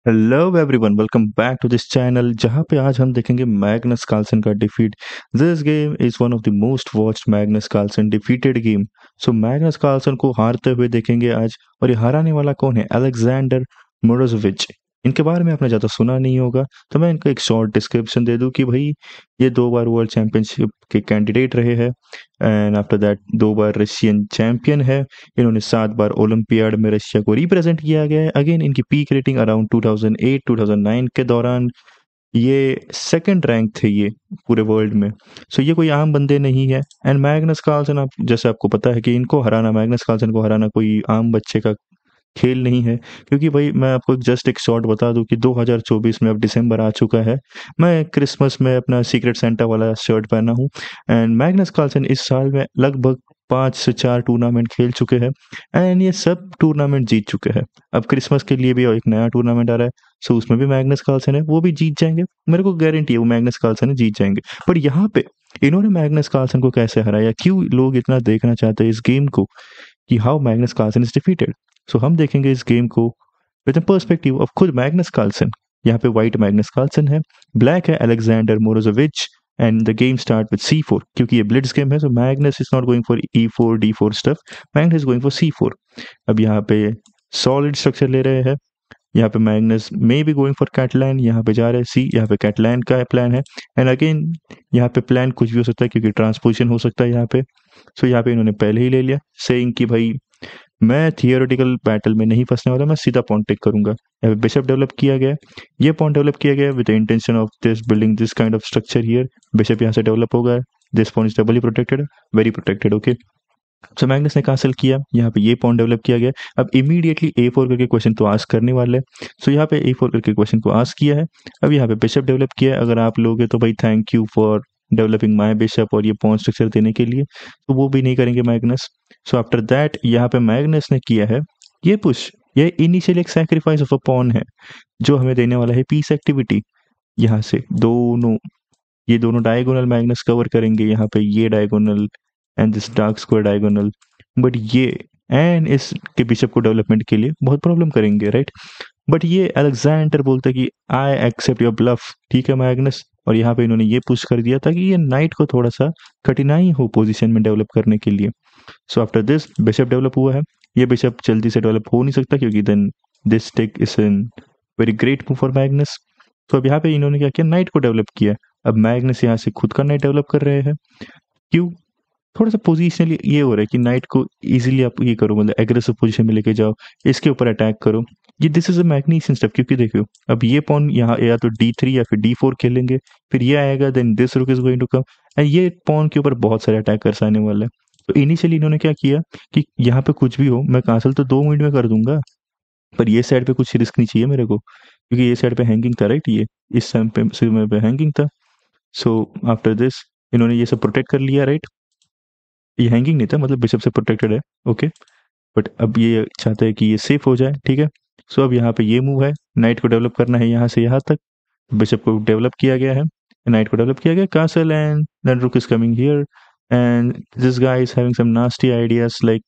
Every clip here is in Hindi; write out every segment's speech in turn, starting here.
Hello everyone, welcome back to this channel जहां पे आज हम देखेंगे मैग्नस कार्लसन का defeat. This game is one of the most watched Magnus Carlsen defeated game. So Magnus Carlsen को हारते हुए देखेंगे आज। और ये हराने वाला कौन है? अलेक्जेंडर मोरोजोविच। इनके बारे में आपने ज़्यादा सुना नहीं होगा, तो मैं इनका एक शॉर्ट डिस्क्रिप्शन दे दूं कि भाई ये 2 बार वर्ल्ड चैंपियनशिप के कैंडिडेट रहे हैं। And after that 2 bar Russian champion है। इन्होंने 7 बार ओलंपियाड में रशिया को रिप्रेजेंट किया गया है। अगेन इनकी पीक रेटिंग अराउंड 2008-2009 के दौरान ये सेकंड रैंक थे ये पूरे वर्ल्ड में। सो ये कोई आम बंदे नहीं है। एंड मैग्नस कार्लसन, आप जैसे आपको पता है कि इनको हराना, मैग्नस कार्लसन को हराना कोई आम बच्चे का खेल नहीं है। क्योंकि भाई मैं आपको जस्ट एक शॉर्ट बता दूं कि 2024 में अब दिसंबर आ चुका है। मैं क्रिसमस में अपना सीक्रेट सेंटा वाला शर्ट पहना हूँ। एंड मैग्नस कार्लसन इस साल में लगभग 5 से 4 टूर्नामेंट खेल चुके हैं। एंड ये सब टूर्नामेंट जीत चुके हैं। अब क्रिसमस के लिए भी एक नया टूर्नामेंट आ रहा है, सो उसमें भी मैग्नस कार्लसन है, वो भी जीत जाएंगे। मेरे को गारंटी है वो मैग्नस कार्लसन है जीत जाएंगे। पर यहाँ पे इन्होंने मैग्नस कार्लसन को कैसे हराया, क्यों लोग इतना देखना चाहते हैं इस गेम को कि how Magnus Carlsen is defeated. So हम देखेंगे इस गेम को विद पर्सपेक्टिव ऑफ खुद मैग्नस कार्लसन। यहाँ पे व्हाइट मैग्नस कार्लसन है, ब्लैक है Alexander Morozevich. And the game start with C4, क्योंकि ये ब्लिट्ज गेम है। So Magnus is not going for E4 D4 stuff, Magnus is going for C4। अब यहाँ पे सॉलिड स्ट्रक्चर ले रहे हैं। यहाँ पे Magnus may be going for Catalan, यहाँ पे जा रहे हैं सी, यहाँ पे कैटलाइन का प्लान है। एंड अगेन यहाँ पे प्लान कुछ भी हो सकता है, क्योंकि ट्रांसपोजिशन हो सकता है यहाँ पे। सो यहाँ पे इन्होंने पहले ही ले लिया, सेइंग कि भाई मैं थियोरेटिकल बैटल में नहीं फंसने वाला, मैं सीधा पॉन टेक करूंगा। यहाँ पे बिशप डेवलप किया गया है। ये पॉन डेवलप किया गया with the intention of this building this kind of structure here. Bishop यहाँ से डेवलप होगा। This pawn is doubly protected, very protected. Okay, so Magnus ने कासल किया, यहाँ पे ये पॉन डेवलप किया गया। अब इमीडिएटली A4 करके क्वेश्चन तो आस्क करने वाले, सो यहाँ पे A4 करके क्वेश्चन को आस्क किया है। अब यहाँ पे बिशप डेवलप किया है। अगर आप लोगे तो भाई thank you for developing my bishop और ये पॉन स्ट्रक्चर देने के लिए, तो वो भी नहीं करेंगे मैग्नस। सो आफ्टर दैट यहाँ पे मैग्नस ने किया है ये पुश। ये इनिशियली एक सैक्रिफाइस ऑफ अ पॉन है जो हमें देने वाला है पीस एक्टिविटी। यहाँ से दोनों, ये दोनों डायगोनल मैग्नस कवर करेंगे। यहाँ पे ये diagonal and this dark square diagonal. But ये एंड इसके बिशप को डेवलपमेंट के लिए बहुत प्रॉब्लम करेंगे, राइट। बट ये अलेक्जेंडर बोलता है कि आई एक्सेप्ट योर ब्लफ, ठीक है मैग्नस। और यहाँ पे इन्होंने ये पुश कर दिया ताकि ये नाइट को थोड़ा सा कठिनाई हो पोजीशन में डेवलप करने के लिए। सो आफ्टर दिस बिशप डेवलप हुआ है। ये बिशप जल्दी से डेवलप हो नहीं सकता, क्योंकि then this take is an very great move for Magnus. तो अब यहाँ पे इन्होंने क्या किया, नाइट को डेवलप किया। अब मैग्नस यहाँ से खुद का नाइट डेवलप कर रहे हैं। क्यों? थोड़ा सा पोजिशनली ये हो रहा है कि नाइट को इजीली आप ये करो, मतलब एग्रेसिव पोजीशन में लेके जाओ, इसके ऊपर अटैक करो। ये दिस इज अ मैग्नीशियन स्टेप, क्योंकि देखो अब ये पॉन यहाँ या तो D3 या फिर D4 खेलेंगे, फिर ये आएगा, then this rook is going to come. And ये पॉन के ऊपर बहुत सारे अटैकर्स आने वाले हैं। तो इनिशियली इन्होंने क्या किया कि यहाँ पे कुछ भी हो, मैं कांसल तो 2 मिनट में कर दूंगा, पर ये साइड पे कुछ रिस्क नहीं चाहिए मेरे को, क्योंकि ये साइड पे हैंगिंग था, राइट। ये इस समय पे हैंगिंग था। सो आफ्टर दिस इन्होंने ये सब प्रोटेक्ट कर लिया, राइट। ये हैंगिंग नहीं था, मतलब बिशप से प्रोटेक्टेड है, ओके। बट अब ये चाहते हैं कि ये सेफ हो जाए, ठीक है। सो अब यहाँ पे ये मूव है, नाइट को डेवलप करना है यहाँ से यहाँ तक। बिशप को डेवलप किया गया है, नाइट को डेवलप किया गया, castle and then rook is coming here. And this guy is having some nasty ideas like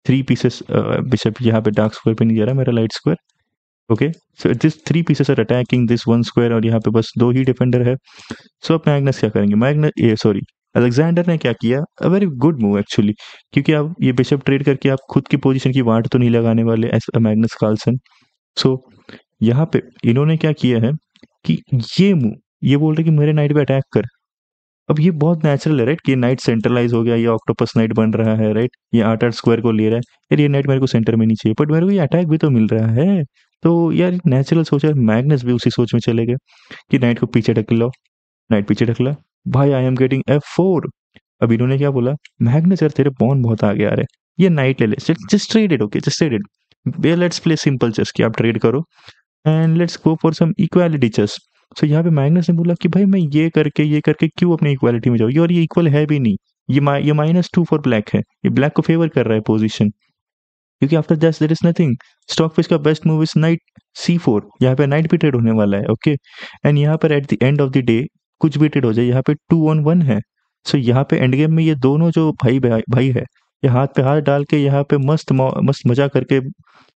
3 pieces. Bishop यहाँ पे डार्क स्क्वायर पे नहीं जा रहा, मेरा light square. Okay, so this 3 pieces are attacking this 1 square, और यहाँ पे बस 2 ही डिफेंडर है। सो अब मैग्नस क्या करेंगे, मैग्नस ये सॉरी अलेक्जेंडर ने क्या किया, a very good move actually, क्योंकि आप ये बिशप ट्रेड करके आप खुद की पोजीशन की वाट तो नहीं लगाने वाले एज मैग्नस कार्लसन। सो यहाँ पे इन्होंने क्या किया है कि ये मूव, ये बोल रहे कि मेरे नाइट पे अटैक कर। अब ये बहुत नेचुरल है, राइट, कि नाइट सेंट्रलाइज हो गया, ये ऑक्टोपस नाइट बन रहा है, राइट। ये 8-8 स्क्वायर को ले रहा है। यार ये नाइट मेरे को सेंटर में नहीं चाहिए, बट मेरे को ये अटैक भी तो मिल रहा है। तो यार नेचुरल सोच है, मैग्नस भी उसी सोच में चले गए कि नाइट को पीछे ढक लो। नाइट पीछे ढकला, भाई आई एम गेटिंग F4। अब इन्होंने क्या बोला, मैग्नस यार तेरे पॉन बहुत आगे आ रहे, ये नाइट ले ले, just trade it, okay just trade it. Let's play simple chess, कि आप ट्रेड करो and let's go for some equality chess. So यहाँ पे मैग्नस ने बोला कि भाई मैं ये करके क्यों अपनी इक्वालिटी में जाऊँ, और ये इक्वल है भी नहीं। ये -2 फॉर ब्लैक है, ये ब्लैक को फेवर कर रहा है पोजीशन, क्योंकि after that there is nothing. Stockfish का best move is knight C4, यहाँ पे नाइट भी ट्रेड होने वाला है, ओके। एंड यहाँ पर eight the end of the day कुछ भी ट्रेड हो जाए, यहाँ पे 2-on-1 है। सो यहाँ पे एंड गेम में ये दोनों जो भाई है, ये हाथ पे हाथ डाल के यहाँ पे मस्त मजा करके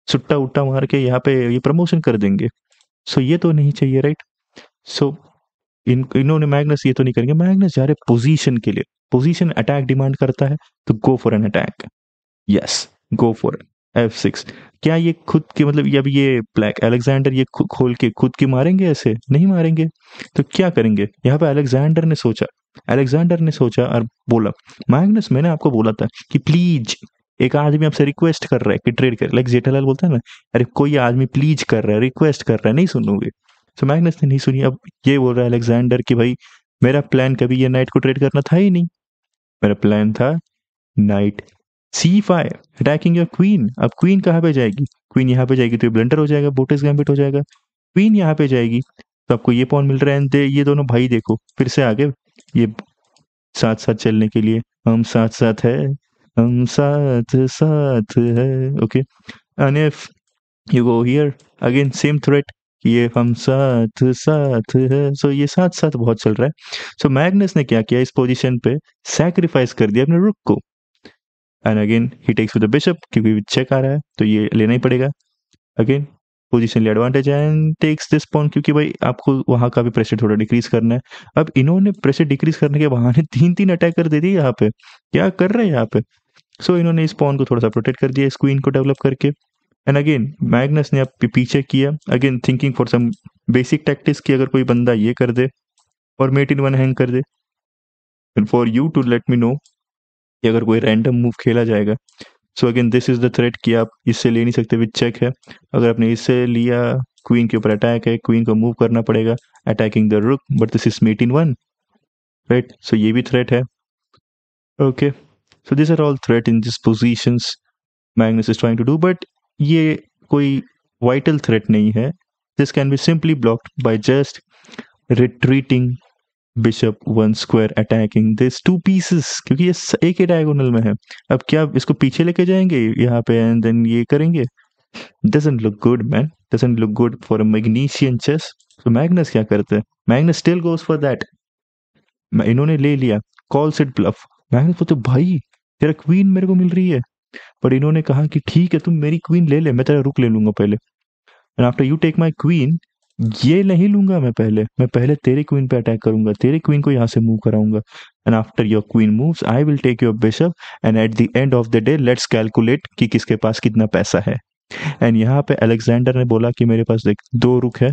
सुट्टा उट्टा मार के यहाँ पे ये प्रमोशन कर देंगे। सो ये तो नहीं चाहिए, राइट? सो इन्होंने मैग्नस ये तो नहीं करेंगे, मैग्नस जा रहे पोजीशन के लिए, पोजीशन अटैक डिमांड करता है तो go for an attack, yes, go for F6। क्या ये खुद के मतलब ये अब ये ब्लैक अलेक्जेंडर ये खोल के खुद की मारेंगे? ऐसे नहीं मारेंगे। तो क्या करेंगे यहाँ पे? अलेक्जेंडर ने सोचा और बोला, मैग्नस मैंने आपको बोला था कि प्लीज, एक आदमी आपसे रिक्वेस्ट कर रहा है कि ट्रेड कर, लाइक जेठालाल बोलता है ना, अरे कोई आदमी प्लीज कर रहा है, रिक्वेस्ट कर रहा है, नहीं सुनोगे? तो मैग्नस ने नहीं सुनी। अब ये बोल रहा है अलेक्जेंडर कि भाई मेरा प्लान कभी ये नाइट को ट्रेड करना था ही नहीं, मेरा प्लान था night C5 attacking your queen. अब क्वीन कहाँ पे जाएगी? क्वीन यहाँ पे जाएगी तो ये ब्लंडर हो जाएगा, बोटिस गैम्बिट हो जाएगा। क्वीन यहाँ पे जाएगी तो आपको ये पॉन मिल रहा है, दे ये दोनों भाई देखो फिर से आगे, ये साथ साथ चलने के लिए, हम साथ साथ है, हम साथ साथ है, okay. And if you go here again same threat, ये हम साथ साथ है, सो ये साथ साथ बहुत चल रहा है। सो मैग्नस ने क्या किया, इस पोजीशन पे सैक्रिफाइस कर दिया अपने रुक को, and again he takes with the bishop क्योंकि चेक आ रहा है तो ये लेना ही पड़ेगा। Again positionally advantage and takes this pawn, क्योंकि भाई आपको वहां का भी प्रेशर थोड़ा डिक्रीज करना है। अब इन्होंने प्रेशर डिक्रीज करने के बहाने 3-3 अटैकर दे दिए यहाँ पे, क्या कर रहे हैं यहाँ पे? सो इन्होंने इस पॉन को थोड़ा सा प्रोटेक्ट कर दिया इस क्वीन को डेवलप करके। एंड अगेन मैग्नस ने अब पीछे किया, again thinking for some basic tactics कि अगर कोई बंदा ये कर दे और मेट इन वन हैंग कर दे, and for you to let me know कि अगर कोई रैंडम मूव खेला जाएगा। So again this is the threat कि आप इससे ले नहीं सकते, विद चेक है। अगर आपने इससे लिया, क्वीन के ऊपर अटैक है, क्वीन को मूव करना पड़ेगा attacking the rook, but this is mate in one, right? So ये भी थ्रेट है, okay. So this are all threat in this positions Magnus is trying to do, but ये कोई वाइटल थ्रेट नहीं है। This can be simply blocked by just retreating bishop 1 square attacking this 2 pieces, क्योंकि ये एक ही डायगोनल में है। अब क्या इसको पीछे लेके जाएंगे यहाँ पे एंड देन ये करेंगे? Doesn't look good man, doesn't look good for a magician chess. तो मैग्नस क्या करते हैं? Magnus still goes for that, इन्होंने ले लिया, कॉल्स इट ब्लफ। मैग्नस बोलते भाई तेरा क्वीन मेरे को मिल रही है, पर इन्होंने कहा कि ठीक है तुम मेरी क्वीन ले ले, मैं तेरा रुक ले लूंगा पहले, and after you take my queen, ये नहीं लूंगा मैं पहले तेरे क्वीन पे अटैक करूंगा, तेरे क्वीन को यहाँ से मूव कराऊंगा, and after your queen moves I will take your bishop, and at the end of the day let's calculate कि किसके पास कितना पैसा है। एंड यहाँ पे अलेक्जेंडर ने बोला कि मेरे पास देख 2 रुक है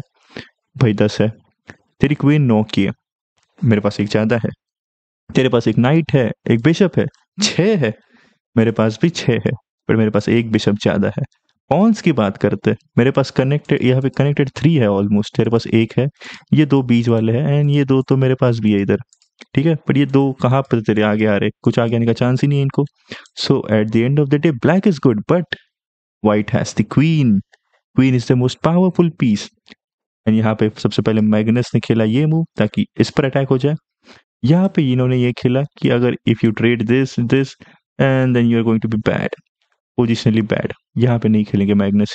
भाई, 10 है, तेरी क्वीन 9 की है, मेरे पास एक ज्यादा है, तेरे पास एक नाइट है, एक बिशप है, 6 है, मेरे पास भी 6 है, पर मेरे पास एक बिशप ज्यादा है। पॉन्स की बात करते हैं, मेरे पास कनेक्टेड, यहाँ पे कनेक्टेड 3 है ऑलमोस्ट, तेरे पास 1 है, ये 2 बीच वाले हैं एंड ये 2 तो मेरे पास भी है इधर, ठीक है, पर ये 2 कहाँ पर तेरे आगे आ रहे, कुछ आगे आने का चांस ही नहीं है इनको। So at the end of the day black is good but white has the queen, queen is the most powerful piece. And यहाँ पे सबसे पहले मैग्नस ने खेला ये मूव ताकि इस पर अटैक हो जाए। यहाँ पे इन्होंने ये खेला कि अगर if you trade this this and then you are going to be bad, positionally bad, यहाँ पे नहीं खेलेंगे मैग्नस।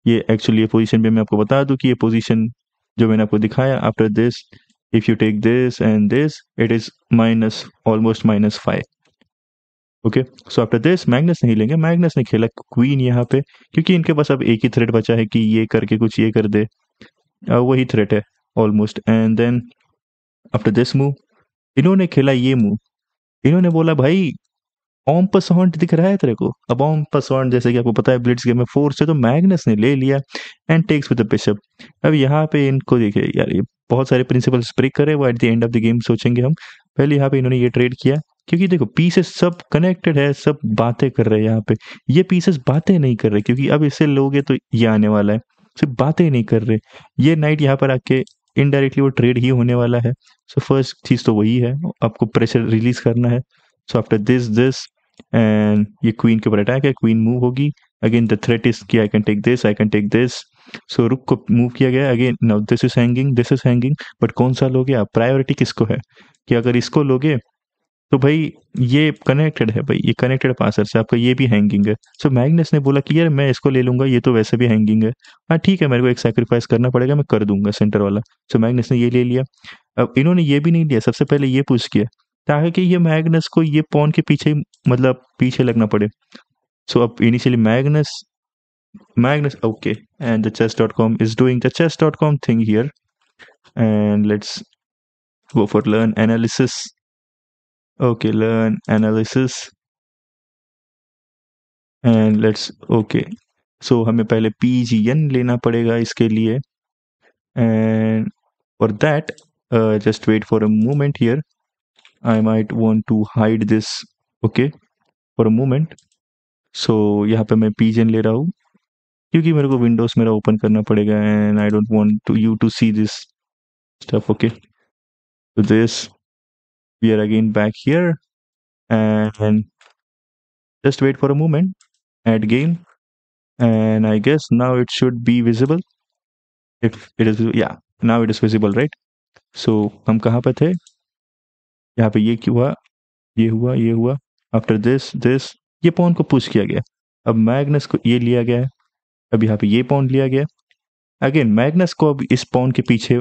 ये एक्चुअली ये पोजीशन भी मैं आपको बता दूं कि ये पोजीशन जो मैंने आपको दिखाया, after this if you take this and this it is minus almost -5, okay. So after this Magnus नहीं लेंगे, मैग्नस ने खेला क्वीन यहाँ पे क्योंकि इनके पास अब एक ही थ्रेट बचा है कि ये करके कुछ ये कर दे, वही थ्रेट है almost. And then after this move इन्होंने खेला ये मूव, इन्होंने बोला भाई ओम पसौंट दिख रहा है तेरे को? अब ओम पसौंट जैसे कि आपको पता है ब्लिट्ज गेम में 4 से, तो मैग्नस ने ले लिया and takes with the bishop. अब यहाँ पे इनको देखिए यार, ये बहुत सारे प्रिंसिपल्स ब्रेक करे, वो eight the end of the game सोचेंगे हम। पहले यहाँ पे इन्होंने ये ट्रेड किया क्योंकि देखो पीसेस सब कनेक्टेड है, सब बातें कर रहे हैं यहाँ पे, ये पीसेस बातें नहीं कर रहे क्योंकि अब इससे लोगे तो ये आने वाला है, सिर्फ बातें नहीं कर रहे। ये नाइट यहाँ पर आके इनडायरेक्टली वो ट्रेड ही होने वाला है। सो फर्स्ट चीज तो वही है, आपको प्रेशर रिलीज करना है। सो आफ्टर दिस एंड ये क्वीन के ऊपर अटैक है, क्वीन मूव होगी, अगेन द थ्रेट इज कि I can take this, I can take this. So rook को मूव किया गया, again now this is hanging, this is hanging, but कौन सा लोगे आप? प्रायोरिटी किसको है कि अगर इसको लोगे तो भाई ये कनेक्टेड है, भाई ये कनेक्टेड पासर से, आपका ये भी हैंगिंग है। सो मैग्नस ने बोला कि यार मैं इसको ले लूंगा, ये तो वैसे भी हैंगिंग है, हाँ ठीक है मेरे को एक सैक्रिफाइस करना पड़ेगा, मैं कर दूंगा सेंटर वाला। सो मैग्नस ने ये ले लिया। अब इन्होंने ये भी नहीं लिया, सबसे पहले ये पुश किया ताकि ये मैग्नस को ये पॉन के पीछे मतलब पीछे लगना पड़े। सो अब initially Magnus Magnus, okay, and the chess.com is doing the chess.com thing here, and let's go for learn analysis. Okay, learn analysis, and let's okay. So हमें पहले PGN लेना पड़ेगा इसके लिए, and for that, just wait for a moment here. I might want to hide this, okay, for a moment. So यहाँ पे मैं PGN ले रहा हूँ क्योंकि मेरे को विंडोज मेरा ओपन करना पड़ेगा, and I don't want to you to see this stuff, okay. So this, we are again back here, and just wait for a moment. Add game, and I guess now it should be visible. If it is, yeah, now it is visible, right? So हम कहाँ पे थे? यहाँ पे ये क्यों हुआ, ये हुआ, ये हुआ. आफ्टर दिस ये पॉन को पुश किया गया. अब मैग्नस को ये लिया गया है. अब यहाँ पे ये पॉन लिया गया. अगेन मैग्नस को अब इस पॉन के पीछे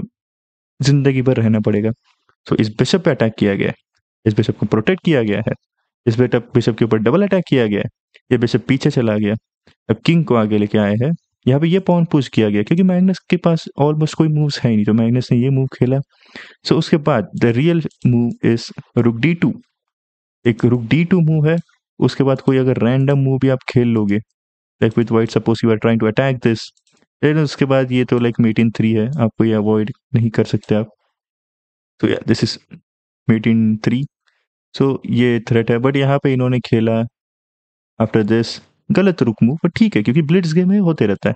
जिंदगी भर रहना पड़ेगा. सो इस बिशप पे अटैक किया गया है, इस बिशप को प्रोटेक्ट किया गया है, इस बिशप के ऊपर डबल अटैक किया गया है, ये बिशप पीछे चला गया. अब किंग को आगे लेके आए हैं. यहाँ पे ये पॉन पुश किया गया क्योंकि मैग्नस के पास ऑलमोस्ट कोई मूव्स है ही नहीं, तो मैग्नस ने ये मूव खेला. सो उसके बाद द रियल मूव इज रुक D2. एक रुक D2 मूव है. उसके बाद कोई अगर रैंडम मूव भी आप खेल लोगे, like with white, suppose you are trying to attack this, लेकिन उसके बाद ये तो लाइक मेट इन 3 है, आपको ये अवॉइड नहीं कर सकते आप. तो या दिस इज मेट इन 3. सो ये थ्रेट है, बट यहाँ पे इन्होंने खेला आफ्टर दिस गलत रुक मूव, बट ठीक है क्योंकि ब्लिट्स गेम में होते रहता है.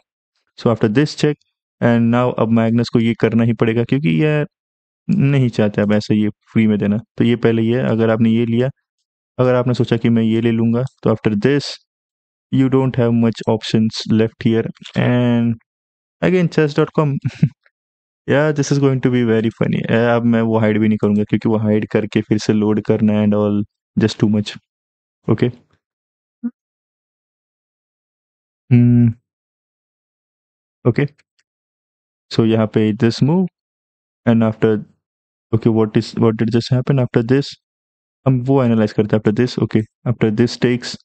So after this check, and now अब मैग्नस को ये करना ही पड़ेगा क्योंकि यार नहीं चाहते अब ऐसे ये फ्री में देना. तो ये पहले ये, अगर आपने ये लिया, अगर आपने सोचा कि मैं ये ले लूंगा, तो after this you don't have much options left here. And again chess.com, yeah, this is going to be very funny. अब मैं वो हाइड भी नहीं करूंगा क्योंकि वो हाइड करके फिर से लोड करना and all just too much. Okay, okay. So यहाँ पे this move, and after, okay, what did just happen after this, हम वो एनालाइज करते हैं after this. Okay, after this takes,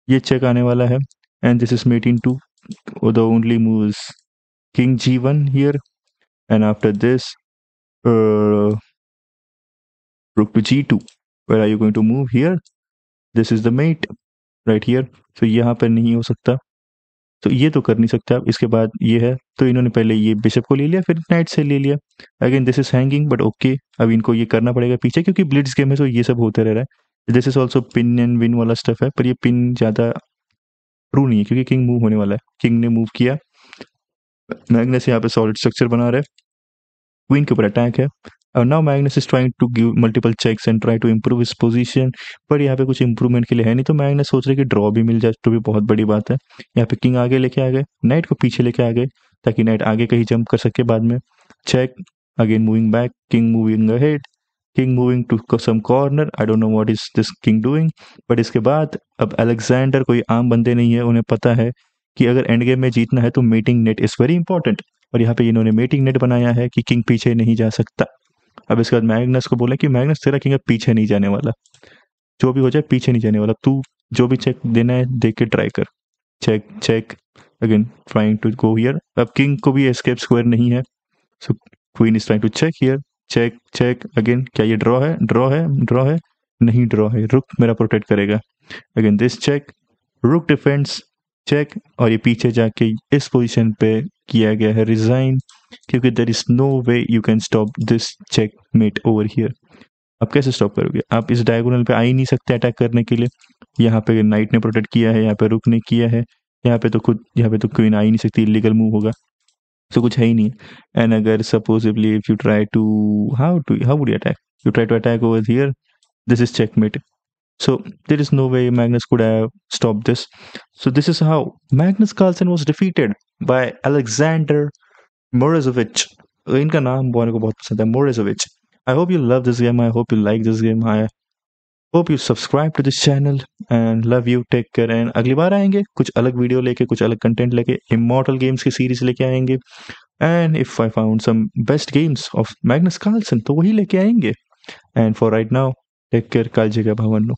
ये चेक आने वाला है, and this is mate in two. The only move is king G1 here, and after this rook to G2. Where are you going to move here? This is the mate right here. So यहाँ पर नहीं हो सकता, तो ये तो कर नहीं सकता आप. इसके बाद ये है, तो इन्होंने पहले ये बिशप को ले लिया, फिर नाइट से ले लिया. Again this is hanging, but okay, अब इनको ये करना पड़ेगा पीछे क्योंकि ब्लिट्स गेम है, तो ये सब होते रह रहा है. This is also pin and win वाला स्टफ है, पर ये पिन ज़्यादा ट्रू नहीं है क्योंकि किंग मूव होने वाला है. किंग ने मूव किया, मैग्नस यहाँ पे सॉलिड स्ट्रक्चर बना रहा है, क्वीन के ऊपर अटैक है. Now Magnus is trying to give multiple checks and try to improve his position, पर यहाँ पे कुछ इंप्रूवमेंट के लिए है नहीं, तो मैग्नस सोच रहे कि ड्रॉ भी मिल जाए तो भी बहुत बड़ी बात है. यहाँ पे किंग आगे लेके आ गए, नाइट को पीछे लेके आ गए ताकि नाइट आगे कहीं जंप कर सके बाद में. Check, again moving back, king moving ahead, king moving to some corner. I don't know what is this king doing. But इसके बाद अब अलेक्जेंडर कोई आम बंदे नहीं है, उन्हें पता है कि अगर एंड गेम में जीतना है तो mating net is very important, और यहाँ पे इन्होंने मेटिंग नेट बनाया है कि किंग पीछे नहीं जा सकता. अब इसके बाद मैग्नस को बोला कि मैग्नस तेरा किंग अब पीछे नहीं जाने वाला, जो भी हो जाए पीछे नहीं जाने वाला, तू जो भी चेक देना है दे के ट्राई कर. Check check, again trying to go here. अब किंग को भी एस्केप स्क्वायर नहीं है, so queen is trying to check here. Check check, again क्या ये ड्रॉ है, ड्रॉ है, ड्रॉ है, नहीं ड्रॉ है, रुक मेरा प्रोटेक्ट करेगा. अगेन दिस चेक, रुक डिफेंस, चेक, और ये पीछे जाके इस पोजीशन पे किया गया है रिजाइन क्योंकि there is no way you can stop this checkmate over here. आप कैसे स्टॉप करोगे, आप इस डायगोनल पे आ ही नहीं सकते अटैक करने के लिए. यहाँ पे नाइट ने प्रोटेक्ट किया है, यहाँ पे रुक ने किया है, यहाँ पे तो क्वीन आ ही नहीं सकती, इलीगल मूव होगा, सो कुछ है ही नहीं. एंड अगर supposably if you try to how would you attack, you try to attack over here, this is checkmate. So there is no way Magnus could have stopped this. So this is how Magnus Carlsen was defeated by Alexander Morozovich. इनका नाम मेरे को बहुत पसंद है, Morozovich. I hope you love this game. I hope you like this game. I hope you subscribe to this channel and love you. Take care. And अगली बार आएंगे कुछ अलग वीडियो लेके, कुछ अलग कंटेंट लेके, Immortal Games की सीरीज लेके आएंगे. And if I found some best games of Magnus Carlsen तो वही लेके आएंगे. And for right now, take care. काळजी घ्या भावांनो.